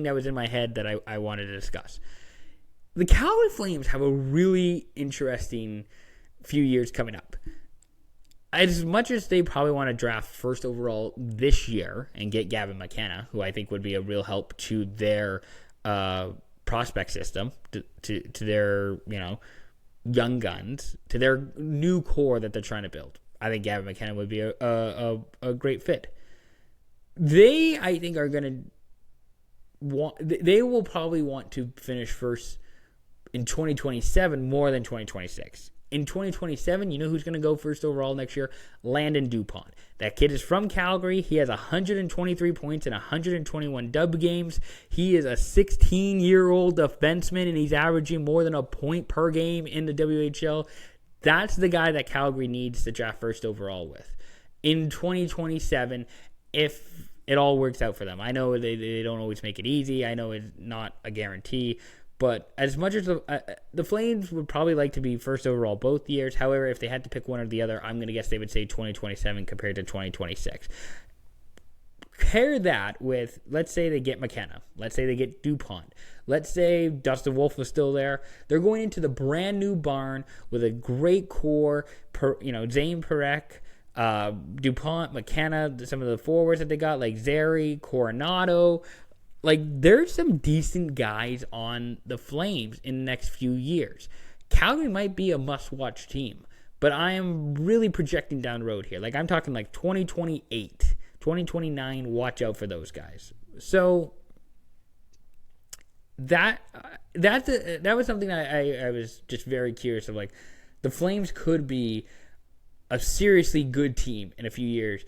that was in my head that I wanted to discuss. The Calgary Flames have a really interesting few years coming up. As much as they probably want to draft first overall this year and get Gavin McKenna, who I think would be a real help to their prospect system, to their young guns to their new core that they're trying to build. I think Gavin McKenna would be a great fit. They, I think, are going to they will probably want to finish first in 2027 more than 2026. In 2027, you know who's going to go first overall next year? Landon Dupont. That kid is from Calgary. He has 123 points in 121 dub games. He is a 16-year-old defenseman, and he's averaging more than a point per game in the WHL. That's the guy that Calgary needs to draft first overall with. In 2027, if it all works out for them. I know they don't always make it easy. I know it's not a guarantee. But as much as the Flames would probably like to be first overall both years, however, if they had to pick one or the other, I'm going to guess they would say 2027 compared to 2026. Pair that with, let's say they get McKenna. Let's say they get DuPont. Let's say Dustin Wolf was still there. They're going into the brand new barn with a great core, Zane Perek, DuPont, McKenna, some of the forwards that they got, like Zary, Coronado. Like, there's some decent guys on the Flames in the next few years. Calgary might be a must-watch team, but I am really projecting down the road here. Like, I'm talking like 2028, 2029, watch out for those guys. So, that was something I was just very curious of. Like, the Flames could be a seriously good team in a few years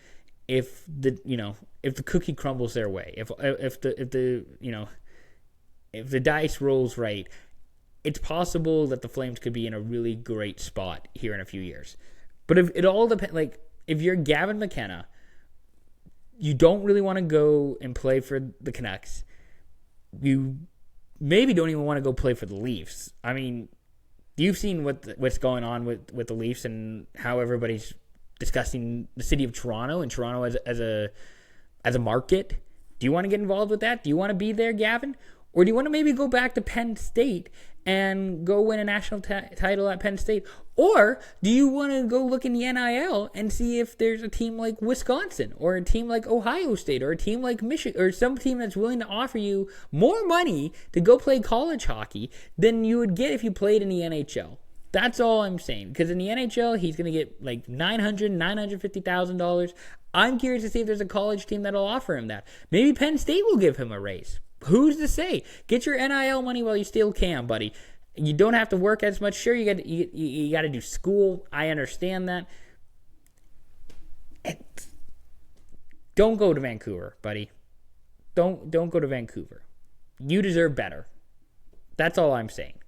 if the cookie crumbles their way, if the dice rolls right, it's possible that the Flames could be in a really great spot here in a few years. But if it all depends, like if you're Gavin McKenna, you don't really want to go and play for the Canucks. You maybe don't even want to go play for the Leafs. I mean, you've seen what's going on with the Leafs and how everybody's discussing the city of Toronto and Toronto as a market. Do you want to get involved with that? Do you want to be there, Gavin? Or do you want to maybe go back to Penn State and go win a national title at Penn State? Or do you want to go look in the NIL and see if there's a team like Wisconsin or a team like Ohio State or a team like Michigan or some team that's willing to offer you more money to go play college hockey than you would get if you played in the NHL? That's all I'm saying. Because in the NHL, he's going to get like $950,000. I'm curious to see if there's a college team that'll offer him that. Maybe Penn State will give him a raise. Who's to say? Get your NIL money while you still can, buddy. You don't have to work as much. Sure, you got to do school. I understand that. Don't go to Vancouver, buddy. Don't go to Vancouver. You deserve better. That's all I'm saying.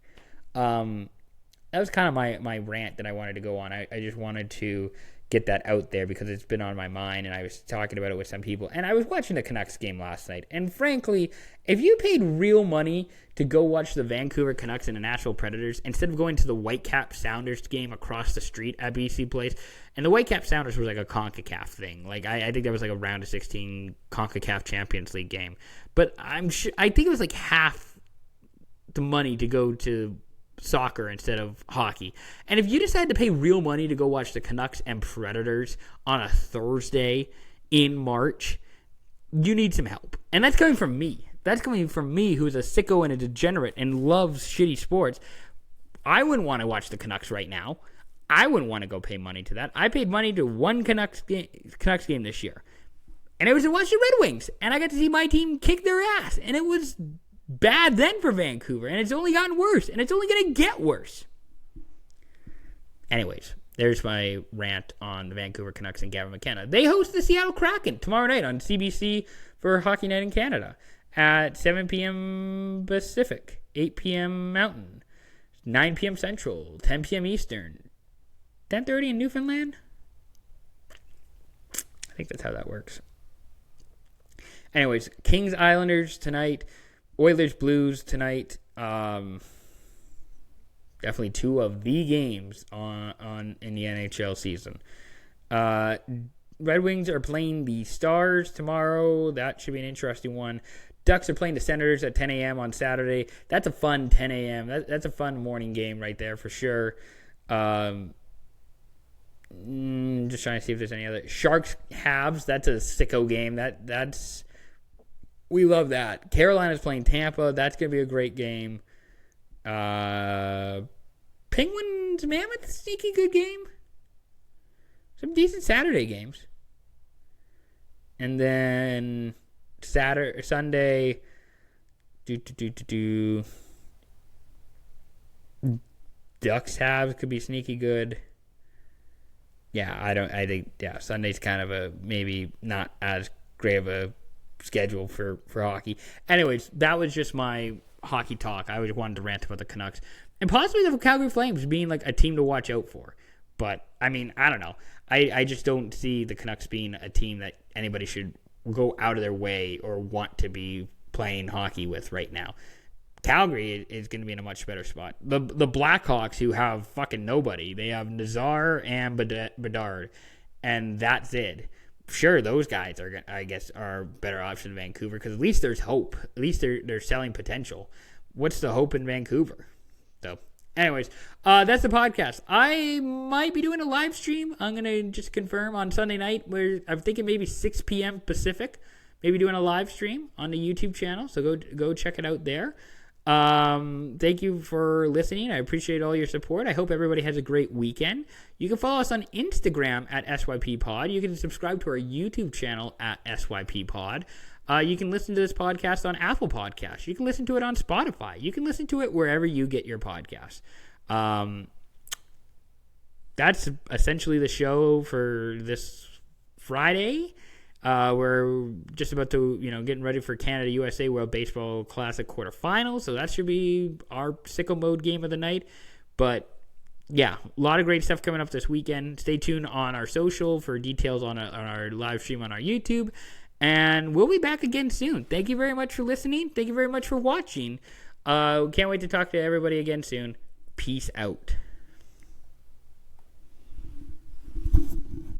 That was kind of my rant that I wanted to go on. I just wanted to get that out there because it's been on my mind, and I was talking about it with some people. And I was watching the Canucks game last night, and frankly, if you paid real money to go watch the Vancouver Canucks and the Nashville Predators instead of going to the Whitecap Sounders game across the street at BC Place, and the Whitecap Sounders was like a CONCACAF thing. Like I think that was like a round of 16 CONCACAF Champions League game. But I think it was like half the money to go to soccer instead of hockey. And if you decide to pay real money to go watch the Canucks and Predators on a Thursday in March, you need some help. And that's coming from me. That's coming from me, who's a sicko and a degenerate and loves shitty sports. I wouldn't want to watch the Canucks right now. I wouldn't want to go pay money to that. I paid money to one Canucks game this year. And it was to watch the Red Wings. And I got to see my team kick their ass. And it was bad then for Vancouver, and it's only gotten worse, and it's only going to get worse. Anyways, there's my rant on the Vancouver Canucks and Gavin McKenna. They host the Seattle Kraken tomorrow night on CBC for Hockey Night in Canada at 7 p.m. Pacific, 8 p.m. Mountain, 9 p.m. Central, 10 p.m. Eastern, 10:30 in Newfoundland. I think that's how that works. Anyways, Kings Islanders tonight. Oilers Blues tonight. Definitely two of the games on in the NHL season. Red Wings are playing the Stars tomorrow. That should be an interesting one. Ducks are playing the Senators at 10 a.m. on Saturday. That's a fun 10 a.m. That's a fun morning game right there for sure. Just trying to see if there's any other. Sharks Habs. That's a sicko game. That's. We love that. Carolina's playing Tampa. That's going to be a great game. Penguins, Mammoth, sneaky good game. Some decent Saturday games. And then Sunday, Ducks Habs could be sneaky good. Yeah, I think Sunday's kind of a maybe not as great of a schedule for hockey. Anyways, that was just my hockey talk. I just wanted to rant about the Canucks and possibly the Calgary Flames being like a team to watch out for. But I mean, I don't know. I just don't see the Canucks being a team that anybody should go out of their way or want to be playing hockey with right now. Calgary is going to be in a much better spot. The Blackhawks, who have fucking nobody, they have Nazar and Bedard, and that's it. Sure, those guys are better option than Vancouver because at least there's hope. At least they're selling potential. What's the hope in Vancouver? So, anyways, that's the podcast. I might be doing a live stream. I'm gonna just confirm on Sunday night, where I'm thinking maybe 6 p.m. Pacific. Maybe doing a live stream on the YouTube channel. So go check it out there. Thank you for listening. I appreciate all your support. I hope everybody has a great weekend. You can follow us on Instagram at SYP Pod. You can subscribe to our YouTube channel at SYP Pod. You can listen to this podcast on Apple Podcasts. You can listen to it on Spotify. You can listen to it wherever you get your podcasts. That's essentially the show for this Friday. We're just about to, getting ready for Canada-USA World Baseball Classic quarterfinals, so that should be our sicko mode game of the night. But, yeah, a lot of great stuff coming up this weekend. Stay tuned on our social for details on our live stream on our YouTube, and we'll be back again soon. Thank you very much for listening. Thank you very much for watching. Can't wait to talk to everybody again soon. Peace out.